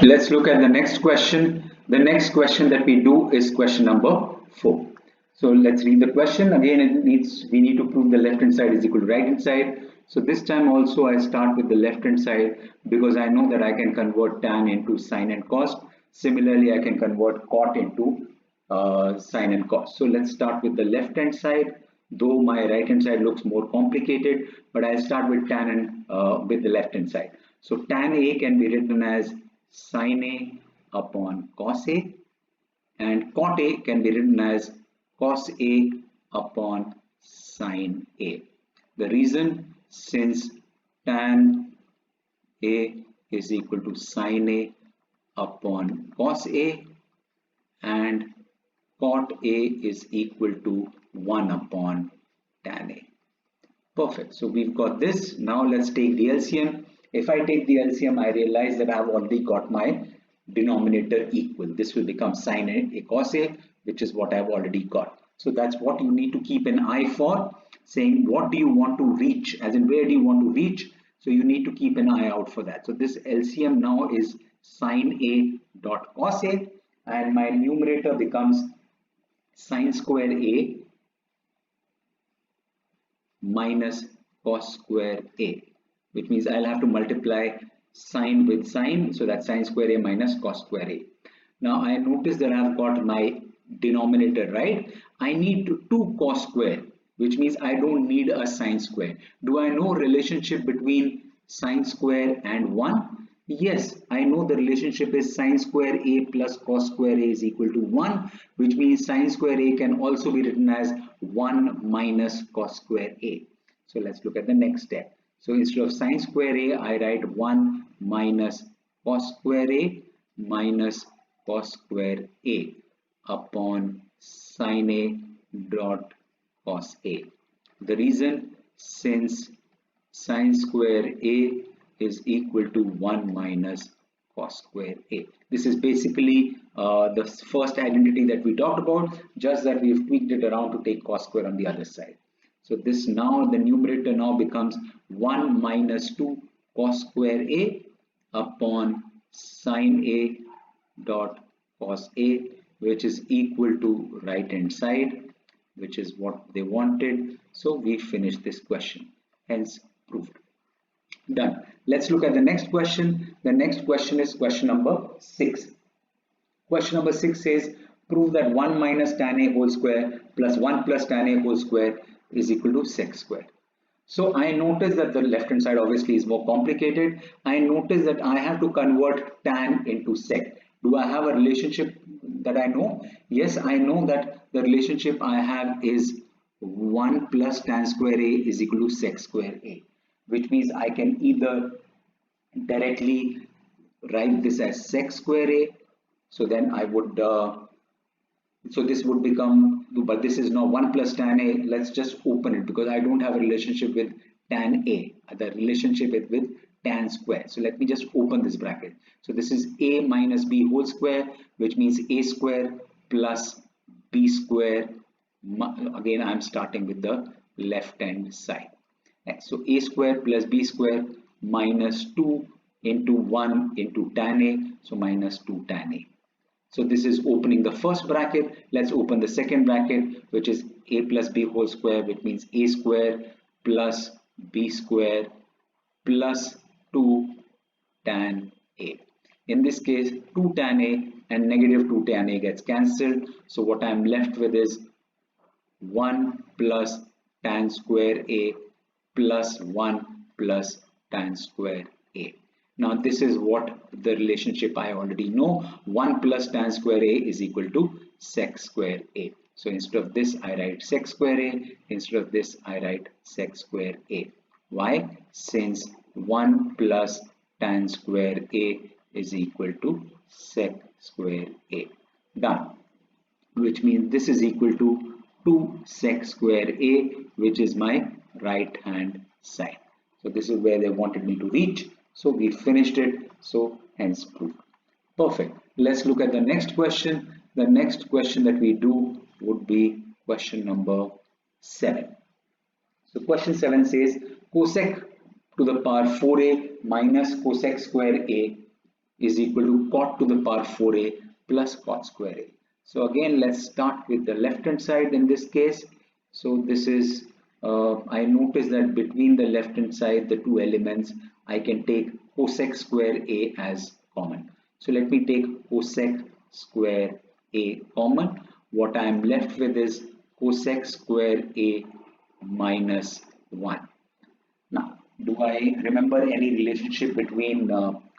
Let's look at the next question. The next question that we do is question number 4. So let's read the question. Again, we need to prove the left hand side is equal to right hand side. So this time also I start with the left hand side because I know that I can convert tan into sine and cos. Similarly, I can convert cot into sine and cos. So let's start with the left hand side. Though my right hand side looks more complicated, but I'll start with tan and with the left hand side. So tan A can be written as sine A upon cos A, and cot A can be written as cos A upon sine A. The reason, since tan A is equal to sine A upon cos A and cot A is equal to 1 upon tan A. Perfect. So we've got this. Now let's take the LCM. If I take the LCM, I realize that I've already got my denominator equal. This will become sine A cos A, which is what I've already got. So that's what you need to keep an eye for, saying what do you want to reach, as in where do you want to reach. So you need to keep an eye out for that. So this LCM now is sine A dot cos A, and my numerator becomes sine square A minus cos square A, which means I'll have to multiply sine with sine, so that's sine square A minus cos square A. Now I notice that I've got my denominator right. I need 2 cos square, which means I don't need a sine square. Do I know relationship between sine square and 1? Yes, I know the relationship is sine square A plus cos square A is equal to 1, which means sine square A can also be written as 1 minus cos square A. So let's look at the next step. So instead of sine square A, I write 1 minus cos square A minus cos square A upon sine A dot cos A. The reason, since sine square A is equal to 1 minus cos square A. This is basically the first identity that we talked about, just that we've tweaked it around to take cos square on the other side. So this now, the numerator now becomes 1 minus 2 cos square A upon sine A dot cos A, which is equal to right hand side, which is what they wanted. So we finished this question, hence proved. Done. Let's look at the next question. The next question is question number 6. Question number 6 says, prove that 1 minus tan A whole square plus 1 plus tan A whole square is equal to sec square. So I notice that the left hand side obviously is more complicated. I notice that I have to convert tan into sec. Do I have a relationship that I know? Yes, I know that the relationship I have is 1 plus tan square A is equal to sec square A, which means I can either directly write this as sec square A. So then I would, so this would become, but this is now 1 plus tan A. Let's just open it because I don't have a relationship with tan A. The relationship is with tan square. So let me just open this bracket. So this is A minus B whole square, which means A square plus B square. Again, I'm starting with the left hand side. So A square plus B square minus 2 into 1 into tan A, so minus 2 tan A. So this is opening the first bracket. Let's open the second bracket, which is A plus B whole square, which means A square plus B square plus 2 tan A. In this case, 2 tan A and negative 2 tan A gets cancelled. So what I'm left with is 1 plus tan square A plus 1 plus tan square A. Now this is what the relationship I already know. 1 plus tan square A is equal to sec square A. So instead of this I write sec square A. Instead of this I write sec square A. Why? Since 1 plus tan square A is equal to sec square A. Done. Which means this is equal to 2 sec square A, which is my right hand side. So this is where they wanted me to reach. So we finished it. So hence proved. Perfect. Let's look at the next question. The next question that we do would be question number 7. So question 7 says cosec to the power 4a minus cosec square a is equal to cot to the power 4a plus cot square a. So again, let's start with the left hand side in this case. So this is, I notice that between the left hand side, the two elements, I can take cosec square a as common. So let me take cosec square a common. What I am left with is cosec square a minus 1. Now, do I remember any relationship between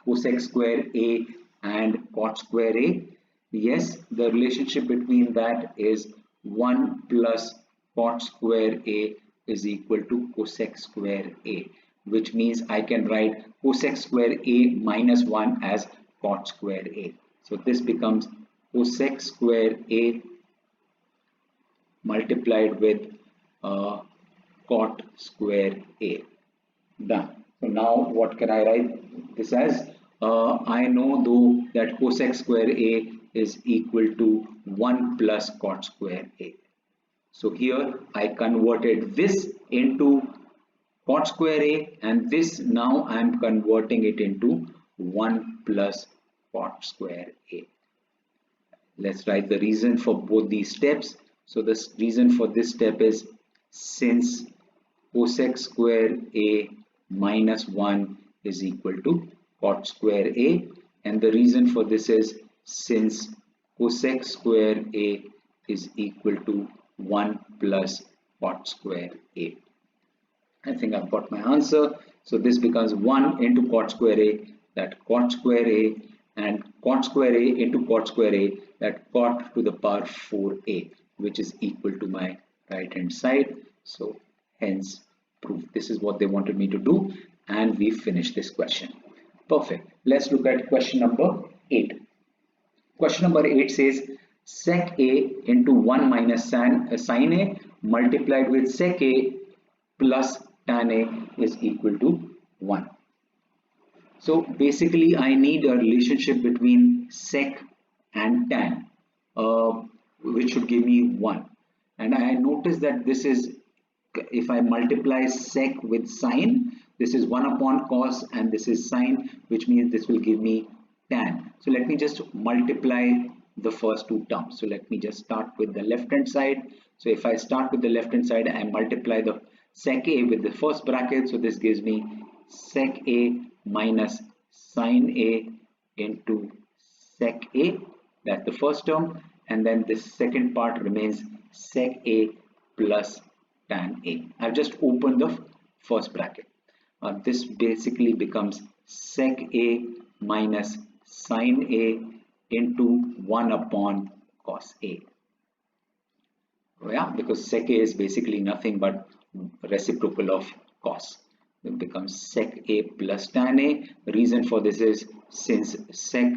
cosec square a and cot square a? Yes, the relationship between that is 1 plus cot square a is equal to cosec square a, which means I can write cosec square a minus 1 as cot square a. So this becomes cosec square a multiplied with cot square a. Done. So now what can I write this as? I know though that cosec square a is equal to 1 plus cot square a. So here I converted this into cot square a, and this now I am converting it into 1 plus cot square a. Let's write the reason for both these steps. So the reason for this step is since cosec square a minus 1 is equal to cot square a, and the reason for this is since cosec square a is equal to 1 plus cot square a. I think I've got my answer. So this becomes 1 into cot square a, that cot square a, and cot square a into cot square a, that cot to the power 4a, which is equal to my right hand side. So hence proof. This is what they wanted me to do, and we finished this question. Perfect. Let's look at question number 8. Question number 8 says sec a into 1 minus sin a multiplied with sec a plus tan a is equal to 1. So basically I need a relationship between sec and tan, which should give me 1. And I notice that this is, if I multiply sec with sine, this is 1 upon cos and this is sine, which means this will give me tan. So let me just multiply the first two terms. So let me just start with the left hand side. So if I start with the left hand side, I multiply the sec a with the first bracket. So this gives me sec a minus sine a into sec a. That's the first term. And then this second part remains sec a plus tan a. I've just opened the first bracket. This basically becomes sec a minus sine a into 1 upon cos a. Yeah, because sec a is basically nothing but reciprocal of cos. It becomes sec a plus tan a. The reason for this is since sec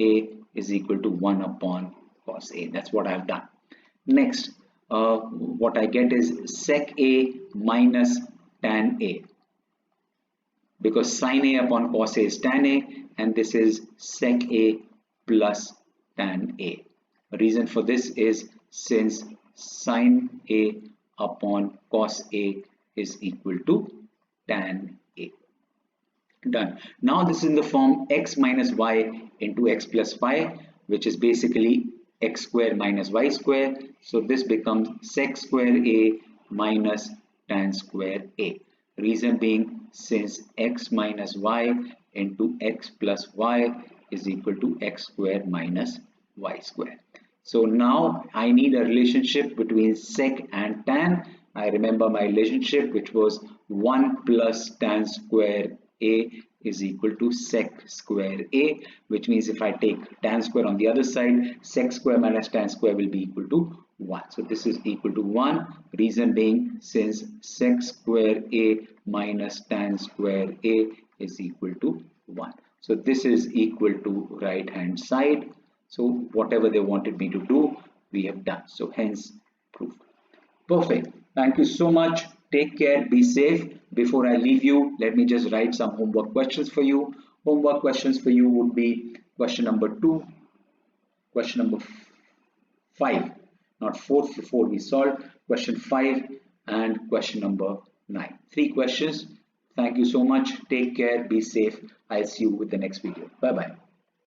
a is equal to 1 upon cos a. That's what I've done. Next, what I get is sec a minus tan a, because sin a upon cos a is tan a, and this is sec a plus tan a. The reason for this is since sin a upon cos a is equal to tan a. Done. Now this is in the form x minus y into x plus y, which is basically x square minus y square. So this becomes sec square a minus tan square a. Reason being since x minus y into x plus y is equal to x square minus y square. So now I need a relationship between sec and tan. I remember my relationship, which was 1 plus tan square a is equal to sec square a, which means if I take tan square on the other side, sec square minus tan square will be equal to 1. So this is equal to 1. Reason being since sec square a minus tan square a is equal to 1. So this is equal to right hand side. So whatever they wanted me to do, we have done. So hence proof. Perfect. Thank you so much. Take care. Be safe. Before I leave you, let me just write some homework questions for you. Homework questions for you would be question number 2, question number 5, not 4. 4 we solved. Question 5 and question number 9. 3 questions. Thank you so much. Take care. Be safe. I'll see you with the next video. Bye bye.